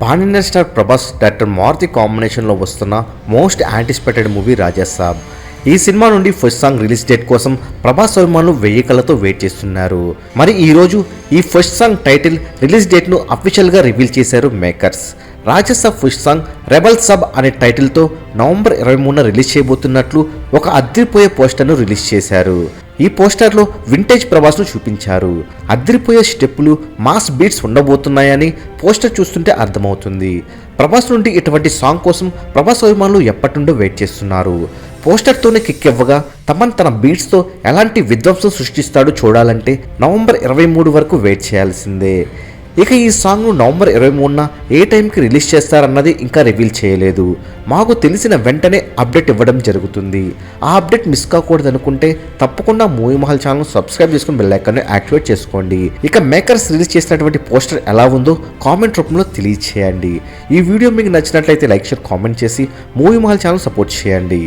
Pan Indian star Prabhas director Maruthi కాంబినేషన్లో వస్తున్న most anticipated movie Raja Saab. ఈ సినిమా నుండి ఫస్ట్ సాంగ్ రిలీజ్ డేట్ కోసం ప్రభాస్ అభిమానులు 1000 కళ్ళతో వెయిట్ చేస్తున్నారు. మరి ఈరోజు ఈ ఫస్ట్ సాంగ్ టైటిల్ రిలీజ్ డేట్ను అఫీషియల్గా రివీల్ చేశారు makers. Rajasaab first song rebel Saab అనే టైటిల్తో నవంబర్ 23న రిలీజ్ చేయబోతున్నట్లు ఒక అదిరిపోయే పోస్టర్ను రిలీజ్ చేశారు. ఈ పోస్టర్లో వింటేజ్ ప్రభాస్ను చూపించారు. అదిరిపోయే స్టెప్పులు, మాస్ బీట్స్ ఉండబోతున్నాయని పోస్టర్ చూస్తుంటే అర్థమవుతుంది. ప్రభాస్ నుండి ఇటువంటి సాంగ్ కోసం ప్రభాస్ అభిమానులు ఎప్పటి నుండో వెయిట్ చేస్తున్నారు. పోస్టర్తోనే కిక్ ఇవ్వగా తన బీట్స్తో ఎలాంటి విధ్వంసం సృష్టిస్తాడో చూడాలంటే నవంబర్ 23 వరకు వెయిట్ చేయాల్సిందే. ఇక ఈ సాంగ్ను నవంబర్ 23న ఏ టైంకి రిలీజ్ చేస్తారన్నది ఇంకా రివీల్ చేయలేదు. మాకు తెలిసిన వెంటనే అప్డేట్ ఇవ్వడం జరుగుతుంది. ఆ అప్డేట్ మిస్ కాకూడదు అనుకుంటే తప్పకుండా మూవీ మహల్ ఛానల్ సబ్స్క్రైబ్ చేసుకుని బెల్ ఐకాన్ని యాక్టివేట్ చేసుకోండి. ఇక మేకర్స్ రిలీజ్ చేసినటువంటి పోస్టర్ ఎలా ఉందో కామెంట్ రూపంలో తెలియచేయండి. ఈ వీడియో మీకు నచ్చినట్లయితే లైక్, షేర్, కామెంట్ చేసి మూవీ మహల్ ఛానల్ సపోర్ట్ చేయండి.